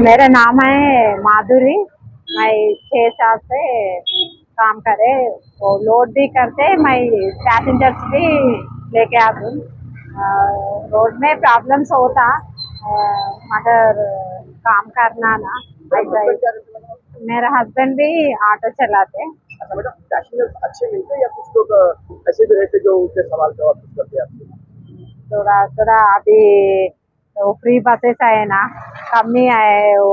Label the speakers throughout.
Speaker 1: मेरा नाम है माधुरी। मैं 6 साल से काम करे, वो लोड भी करते, मैं पैसेंजर्स भी लेके आती हूँ। रोड में प्रॉब्लम्स होता, मगर काम करना ना ऐसा। मेरा हस्बैंड भी ऑटो चलाते।
Speaker 2: अच्छा मैडम, पैसेंजर्स अच्छे मिलते या कुछ लोग ऐसे भी रहते जो उनके सवाल जवाब करते हैं आपसे?
Speaker 1: थोड़ा थोड़ा अभी तो फ्री बसेस आए ना, कम ही आए वो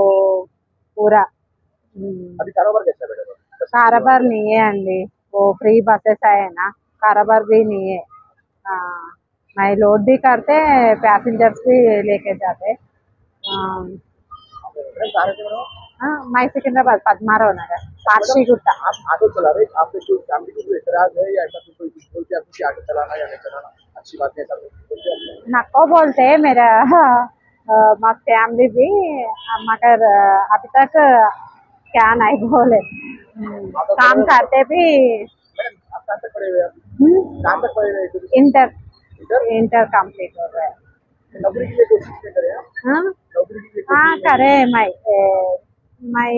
Speaker 1: पूरा।
Speaker 2: अभी कारोबार कैसा है मैडम?
Speaker 1: कारोबार नहीं है अंडी, वो फ्री बसेस आए ना, कारोबार भी नहीं है। मैं लोड भी करते, पैसेंजर्स भी लेके जाते। मैं सिकंदराबाद पद्माराव नगर काशीगुट्टा।
Speaker 2: आप ऑटो चला रहे, आपके जो फैमिली को एतराज है या ऐसा कोई बोलते हैं आपको ऑटो चलाना या नहीं चलाना अच्छी बात है, ऐसा
Speaker 1: नको बोलते मेरा माँ फैमिली भी, मगर अभी तक क्या नहीं बोले। काम करते भी।
Speaker 2: आप कहाँ तक पढ़े हुए हैं? कहाँ तक पढ़े हुए हैं?
Speaker 1: इंटर कंप्लीट हो रहा है।
Speaker 2: नौकरी के लिए कोशिश करें आप? नौकरी के लिए
Speaker 1: हाँ करे, मैं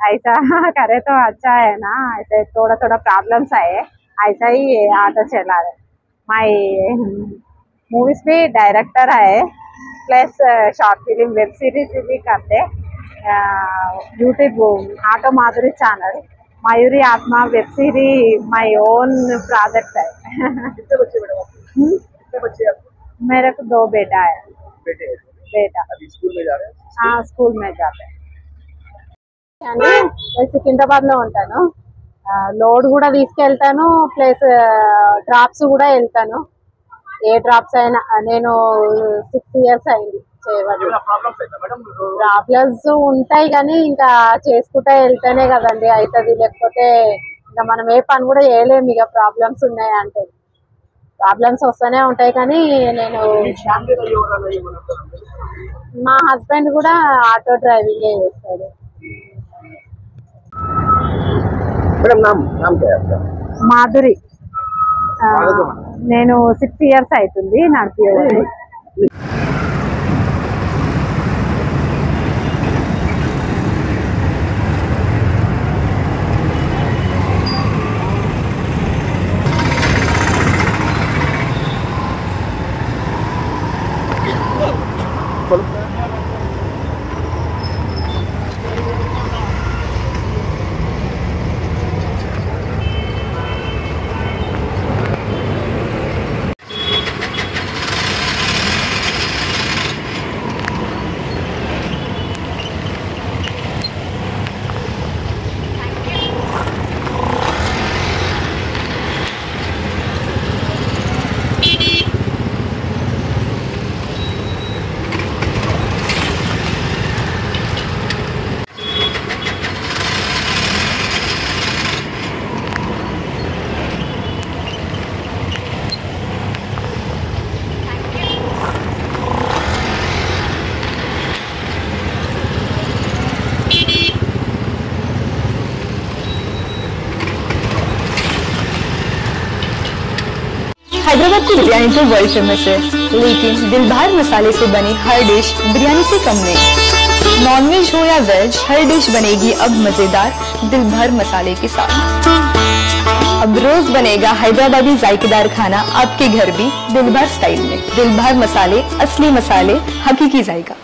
Speaker 1: ऐसा करे तो अच्छा है ना। ऐसे थोड़ा थोड़ा प्रॉब्लम्स आए, ऐसा ही ऑटो चला रहे। मैं मूवीज भी डायरेक्टर है, plus short film web series भी करते। यूट्यूब ऑटो माधुरी चैनल, मयूरी आत्मा web series my own project है।
Speaker 2: कितने बच्चे मैडम आपके? कितने बच्चे आपके?
Speaker 1: मेरे को 2 बेटा है। बेटा
Speaker 2: अभी स्कूल में जा रहे हैं?
Speaker 1: हाँ, स्कूल में जाते हैं। నేను సికింద్రాబాద్ లో ఉంటాను। లోడ్ కూడా తీసుకెళ్తాను, ప్లస్ డ్రాప్స్ కూడా వెళ్తాను। ఏ డ్రాప్స్ అయినా నేను 6 ఇయర్స్ అయింది చేయబట్టి। ప్రాబ్లమ్స్ ఉంటాయి కానీ ఇంకా చేసుకుంటా వెళ్తేనే కదండి అవుతుంది, లేకపోతే ఇంకా మనం ఏ పని కూడా చేయలేము। ఇక ప్రాబ్లమ్స్ ఉన్నాయి అంటే ప్రాబ్లమ్స్ వస్తూనే ఉంటాయి। కానీ నేను మా హస్బెండ్ కూడా ఆటో డ్రైవింగ్ చేస్తాడు।
Speaker 2: मैडम नाम क्या है आपका?
Speaker 1: మాధురి। నేను 6 ఇయర్స్ అవుతుంది నడిపేది।
Speaker 3: हैदराबाद की बिरयानी तो वर्ल्ड फेमस है, लेकिन दिलभर मसाले से बनी हर डिश बिरयानी से कम नहीं। नॉनवेज हो या वेज, हर डिश बनेगी अब मजेदार दिलभर मसाले के साथ। अब रोज बनेगा हैदराबादी जायकेदार खाना आपके घर भी दिलभर स्टाइल में। दिलभर मसाले, असली मसाले, हकीकी जायका।